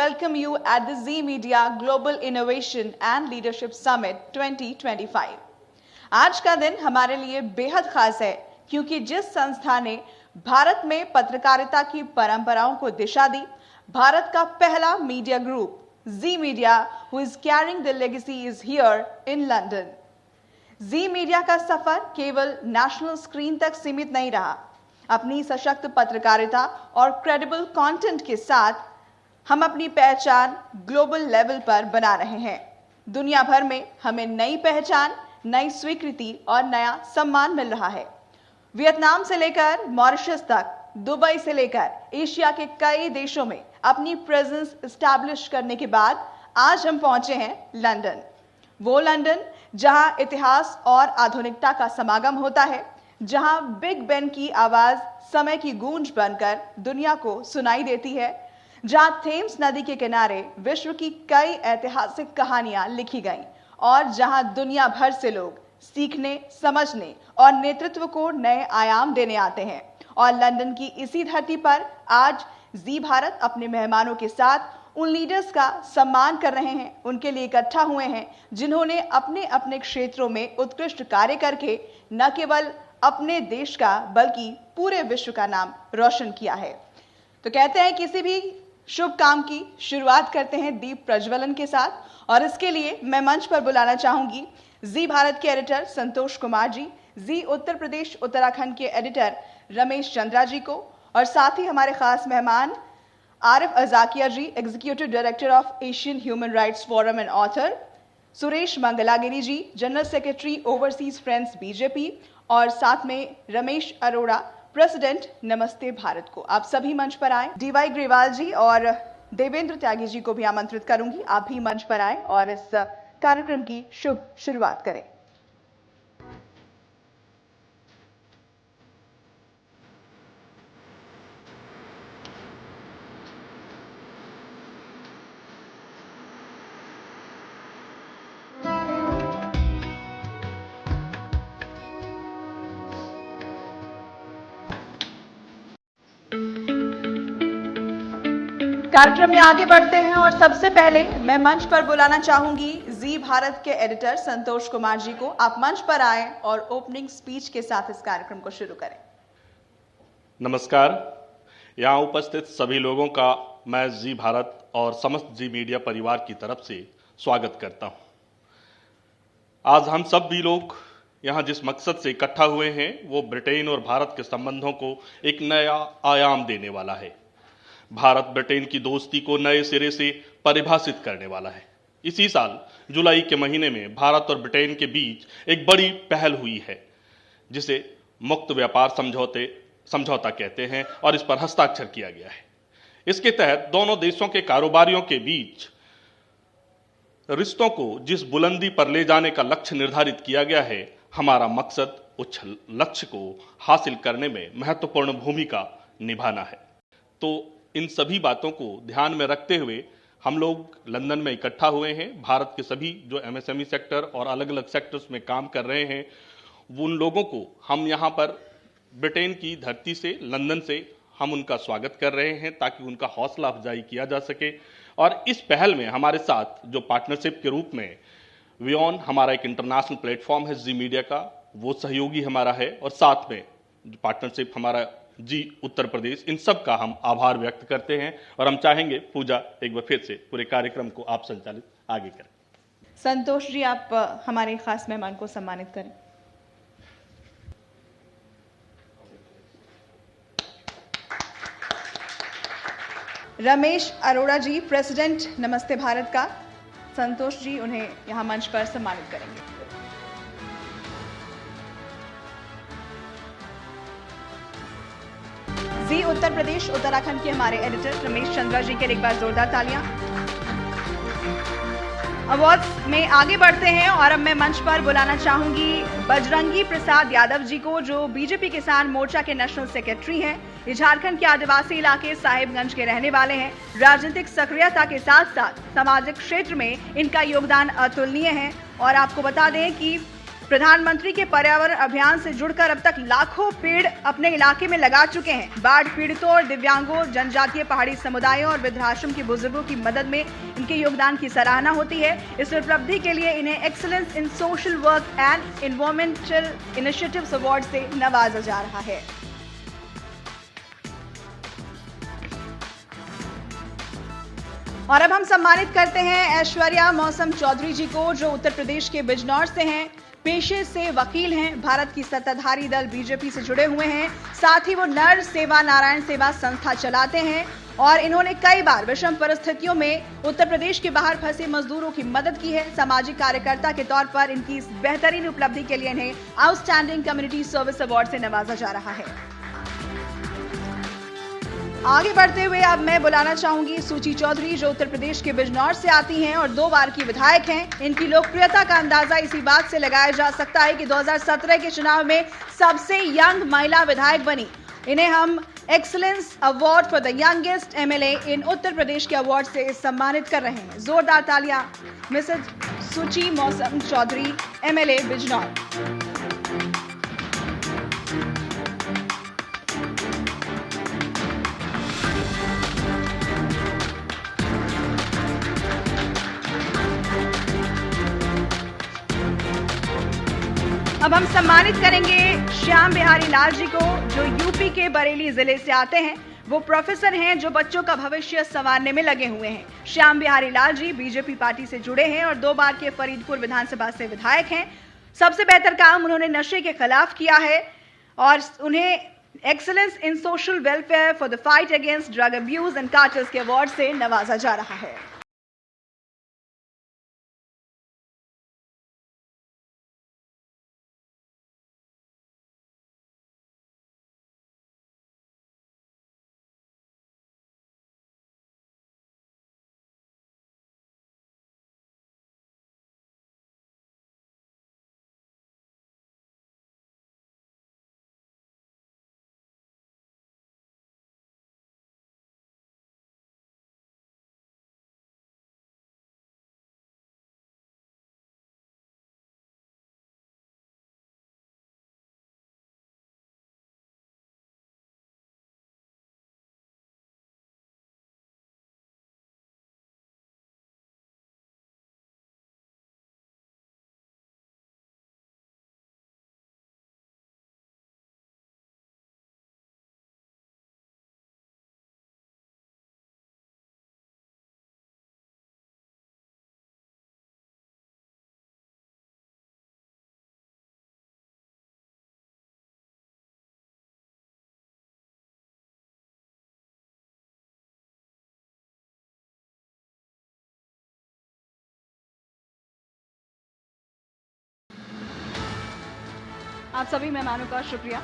welcome you at the Zee Media Global Innovation and Leadership Summit 2025। आज का दिन हमारे लिए बेहद खास है क्योंकि जिस संस्था ने भारत में पत्रकारिता की परंपराओं को दिशा दी, भारत का पहला media group Zee Media, who is carrying the legacy, is here in London। Zee Media का सफर केवल नेशनल स्क्रीन तक सीमित नहीं रहा। अपनी सशक्त पत्रकारिता और क्रेडिबल कंटेंट के साथ हम अपनी पहचान ग्लोबल लेवल पर बना रहे हैं। दुनिया भर में हमें नई पहचान, नई स्वीकृति और नया सम्मान मिल रहा है। वियतनाम से लेकर मॉरिशस तक, दुबई से लेकर एशिया के कई देशों में अपनी प्रेजेंस एस्टैब्लिश करने के बाद आज हम पहुंचे हैं लंदन। वो लंदन जहां इतिहास और आधुनिकता का समागम होता है, जहां बिग बेन की आवाज समय की गूंज बनकर दुनिया को सुनाई देती है, जहां थेम्स नदी के किनारे विश्व की कई ऐतिहासिक कहानियां लिखी गईं और जहां दुनिया भर से लोग सीखने, समझने और नेतृत्व को नए आयाम देने आते हैं। और लंदन की इसी धरती पर आज जी भारत अपने मेहमानों के साथ उन लीडर्स का सम्मान कर रहे हैं, उनके लिए इकट्ठा हुए हैं जिन्होंने अपने अपने क्षेत्रों में उत्कृष्ट कार्य करके न केवल अपने देश का बल्कि पूरे विश्व का नाम रोशन किया है। तो कहते हैं किसी भी शुभ काम की शुरुआत करते हैं दीप प्रज्वलन के साथ, और इसके लिए मैं मंच पर बुलाना चाहूंगी जी भारत के एडिटर संतोष कुमार जी, जी उत्तर प्रदेश उत्तराखंड के एडिटर रमेश चंद्रा जी को, और साथ ही हमारे खास मेहमान Arif Aajakia ji, executive director of Asian human rights forum and author, Suresh Mangalagiri ji, general secretary overseas friends BJP, और साथ में रमेश अरोड़ा, प्रेसिडेंट नमस्ते भारत को। आप सभी मंच पर आए। डीवाई ग्रेवाल जी और देवेंद्र त्यागी जी को भी आमंत्रित करूंगी, आप भी मंच पर आए और इस कार्यक्रम की शुभ शुरुआत करें। कार्यक्रम में आगे बढ़ते हैं और सबसे पहले मैं मंच पर बुलाना चाहूंगी जी भारत के एडिटर संतोष कुमार जी को। आप मंच पर आए और ओपनिंग स्पीच के साथ इस कार्यक्रम को शुरू करें। नमस्कार, यहाँ उपस्थित सभी लोगों का मैं जी भारत और समस्त जी मीडिया परिवार की तरफ से स्वागत करता हूँ। आज हम सब भी लोग यहाँ जिस मकसद से इकट्ठा हुए हैं वो ब्रिटेन और भारत के संबंधों को एक नया आयाम देने वाला है। भारत ब्रिटेन की दोस्ती को नए सिरे से परिभाषित करने वाला है। इसी साल जुलाई के महीने में भारत और ब्रिटेन के बीच एक बड़ी पहल हुई है जिसे मुक्त व्यापार समझौता कहते हैं और इस पर हस्ताक्षर किया गया है। इसके तहत दोनों देशों के कारोबारियों के बीच रिश्तों को जिस बुलंदी पर ले जाने का लक्ष्य निर्धारित किया गया है, हमारा मकसद उस लक्ष्य को हासिल करने में महत्वपूर्ण भूमिका निभाना है। तो इन सभी बातों को ध्यान में रखते हुए हम लोग लंदन में इकट्ठा हुए हैं। भारत के सभी जो एमएसएमई सेक्टर और अलग अलग सेक्टर्स में काम कर रहे हैं, उन लोगों को हम यहाँ पर ब्रिटेन की धरती से, लंदन से हम उनका स्वागत कर रहे हैं ताकि उनका हौसला अफजाई किया जा सके। और इस पहल में हमारे साथ जो पार्टनरशिप के रूप में वियॉन हमारा एक इंटरनेशनल प्लेटफॉर्म है जी मीडिया का, वो सहयोगी हमारा है, और साथ में जो पार्टनरशिप हमारा जी उत्तर प्रदेश, इन सब का हम आभार व्यक्त करते हैं। और हम चाहेंगे पूजा एक बार फिर से पूरे कार्यक्रम को आप संचालित आगे करें। संतोष जी, आप हमारे खास मेहमान को सम्मानित करें। रमेश अरोड़ा जी, प्रेसिडेंट नमस्ते भारत का, संतोष जी उन्हें यहां मंच पर सम्मानित करेंगे। जी उत्तर प्रदेश उत्तराखंड के हमारे एडिटर रमेश चंद्रा जी के लिए एक बार जोरदार तालियां। अवार्ड्स में आगे बढ़ते हैं और अब मैं मंच पर बुलाना चाहूंगी बजरंगी प्रसाद यादव जी को, जो बीजेपी किसान मोर्चा के नेशनल सेक्रेटरी हैं। ये झारखंड के आदिवासी इलाके साहिबगंज के रहने वाले हैं। राजनीतिक सक्रियता के साथ साथ सामाजिक क्षेत्र में इनका योगदान अतुलनीय है। और आपको बता दें कि प्रधानमंत्री के पर्यावरण अभियान से जुड़कर अब तक लाखों पेड़ अपने इलाके में लगा चुके हैं। बाढ़ पीड़ितों और दिव्यांगों, जनजातीय पहाड़ी समुदायों और वृद्धाश्रम के बुजुर्गों की मदद में इनके योगदान की सराहना होती है। इस उपलब्धि के लिए इन्हें excellence in social work and environmental initiatives award से नवाजा जा रहा है। और अब हम सम्मानित करते हैं ऐश्वर्या मौसम चौधरी जी को, जो उत्तर प्रदेश के बिजनौर से हैं, पेशे से वकील हैं, भारत की सत्ताधारी दल बीजेपी से जुड़े हुए हैं, साथ ही वो नर सेवा नारायण सेवा संस्था चलाते हैं और इन्होंने कई बार विषम परिस्थितियों में उत्तर प्रदेश के बाहर फंसे मजदूरों की मदद की है। सामाजिक कार्यकर्ता के तौर पर इनकी इस बेहतरीन उपलब्धि के लिए इन्हें आउटस्टैंडिंग कम्युनिटी सर्विस अवार्ड से नवाजा जा रहा है। आगे बढ़ते हुए अब मैं बुलाना चाहूंगी सूची चौधरी, जो उत्तर प्रदेश के बिजनौर से आती हैं और 2 बार की विधायक हैं। इनकी लोकप्रियता का अंदाजा इसी बात से लगाया जा सकता है कि 2017 के चुनाव में सबसे यंग महिला विधायक बनी। इन्हें हम excellence award for the youngest MLA in Uttar Pradesh के अवार्ड से सम्मानित कर रहे हैं। जोरदार तालियां मिसेज सूची मौसम चौधरी, एमएलए बिजनौर। अब हम सम्मानित करेंगे श्याम बिहारी लाल जी को, जो यूपी के बरेली जिले से आते हैं। वो प्रोफेसर हैं जो बच्चों का भविष्य संवारने में लगे हुए हैं। श्याम बिहारी लाल जी बीजेपी पार्टी से जुड़े हैं और 2 बार के फरीदपुर विधानसभा से विधायक हैं। सबसे बेहतर काम उन्होंने नशे के खिलाफ किया है और उन्हें excellence in social welfare for the fight against drug abuse and cartels के अवार्ड से नवाजा जा रहा है। आप सभी मेहमानों का शुक्रिया।